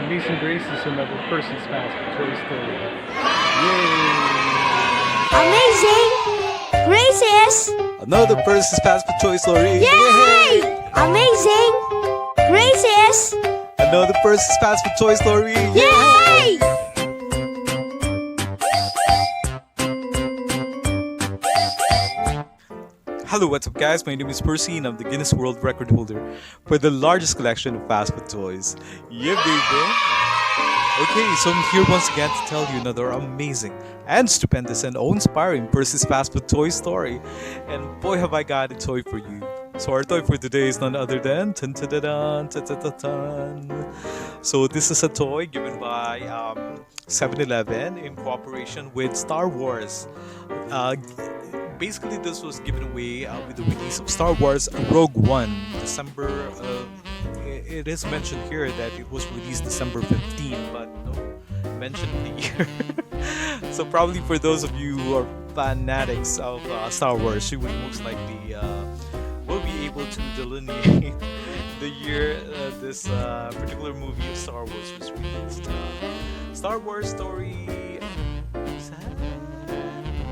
Amazing Grace is another person's past Toy Story. Yay! Amazing Graces! Another person's pass for Toy Story. Yay! Amazing Graces! Another person's pass for Toy Story. Yay! Hello, what's up, guys? My name is Percy, and I'm the Guinness World Record holder for the largest collection of fast food toys. Yeah, baby. Okay, so I'm here once again to tell you another amazing and stupendous and awe-inspiring Percy's fast food toy story. And boy, have I got a toy for you. So our toy for today is none other than tan tan tan tan tan tan tan. So this is a toy given by 7-Eleven in cooperation with Star Wars. Basically, this was given away with the release of Star Wars Rogue One, December. It is mentioned here that it was released December 15, but no mention of the year. So probably for those of you who are fanatics of Star Wars, you would most likely will be able to delineate the year this particular movie of Star Wars was released. Star Wars story.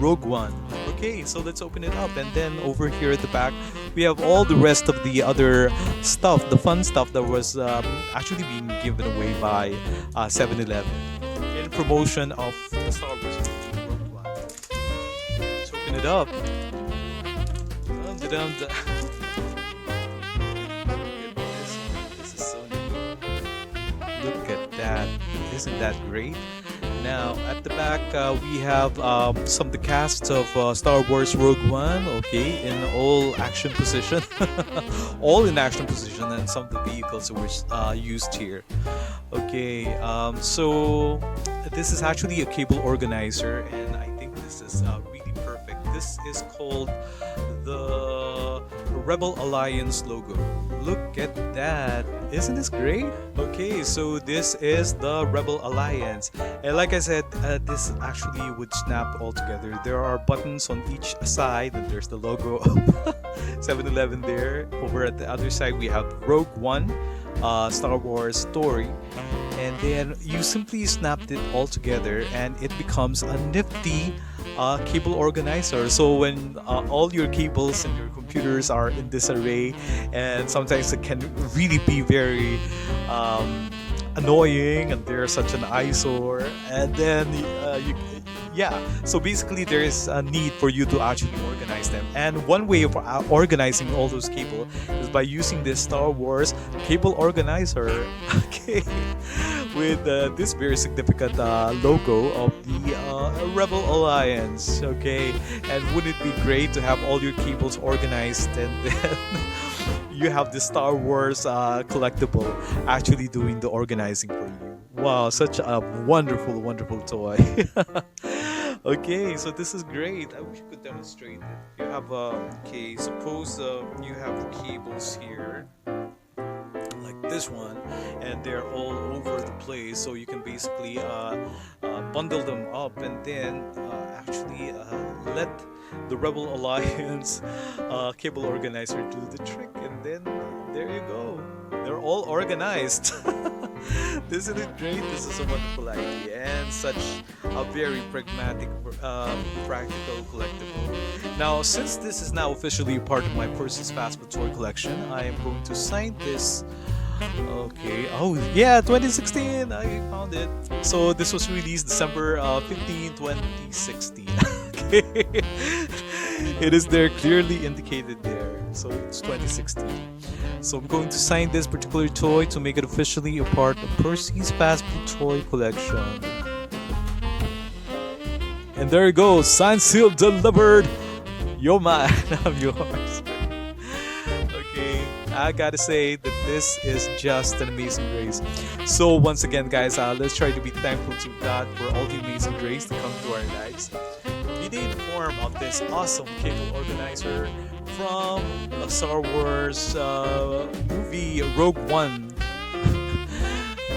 Rogue One. Okay, so let's open it up, and then over here at the back we have all the rest of the other stuff, the fun stuff that was actually being given away by 7-Eleven in promotion of the Star Wars movie Rogue One. Let's open it up. Dun, dun, dun, dun. Look at this. This is so neat. Look at that. Isn't that great? Now, at the back, we have some of the casts of Star Wars Rogue One, okay, in all action position, all in action position, and some of the vehicles that were used here. Okay, so this is actually a cable organizer, and I think this is really perfect. This is called the Rebel Alliance logo. Look at that. Isn't this great? Okay, so this is the Rebel Alliance. And like I said, this actually would snap all together. There are buttons on each side, and there's the logo of 7-Eleven there. Over at the other side, we have Rogue One, Star Wars story. And then you simply snapped it all together, and it becomes a nifty cable organizer. So when all your cables and your computers are in disarray, and sometimes it can really be very annoying, and they're such an eyesore, and then so basically there is a need for you to actually organize them, and one way of organizing all those cable is by using this Star Wars cable organizer. Okay, with this very significant logo of the Rebel Alliance. Okay, and wouldn't it be great to have all your cables organized, and then you have the Star Wars collectible actually doing the organizing for you. Wow, such a wonderful, wonderful toy. Okay, so this is great. I wish you could demonstrate it. You have okay, suppose you have the cables here, like this one, and they're all over the place, so you can basically bundle them up, and then actually let the Rebel Alliance cable organizer do the trick, and then there you go. They're all organized. Isn't it great? This is a wonderful idea, and such a very pragmatic, practical collectible. Now, since this is now officially part of my Percy's Fast Food toy collection, I am going to sign this. Okay. Oh yeah, 2016. I found it. So this was released December 15, 2016. Okay. It is there clearly indicated there. So it's 2016. So I'm going to sign this particular toy to make it officially a part of Percy's Fast Food toy collection. And there you go, signed, sealed, delivered. You're mine. I'm yours. Okay, I gotta say that this is just an amazing grace. So once again, guys, let's try to be thankful to God for all the amazing grace that come to our lives. We did form of this awesome cable organizer from a Star Wars movie Rogue One.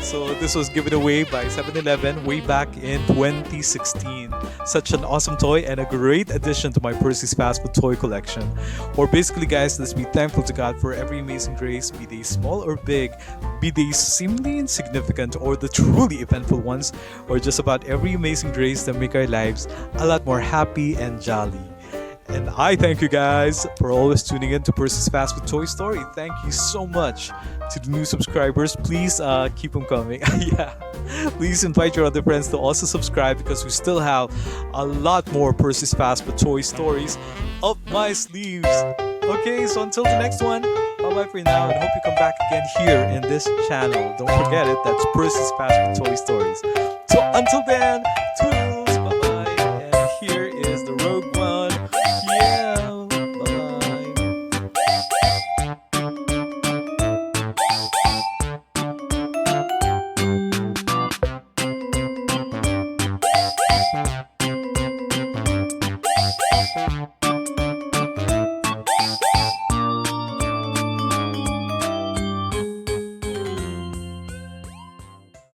So this was given away by 7-Eleven way back in 2016. Such an awesome toy and a great addition to my Percy's Fast Food toy collection. Or basically, guys, let's be thankful to God for every amazing grace, be they small or big, be they seemingly insignificant or the truly eventful ones, or just about every amazing grace that make our lives a lot more happy and jolly. And I thank you guys for always tuning in to Percy's Fast Food Toy Story. Thank you so much to the new subscribers. Please keep them coming. Yeah. Please invite your other friends to also subscribe because we still have a lot more Percy's Fast Food Toy Stories up my sleeves. Okay, so until the next one, bye-bye for now and hope you come back again here in this channel. Don't forget it, that's Percy's Fast Food Toy Stories. So until then, toodaloo!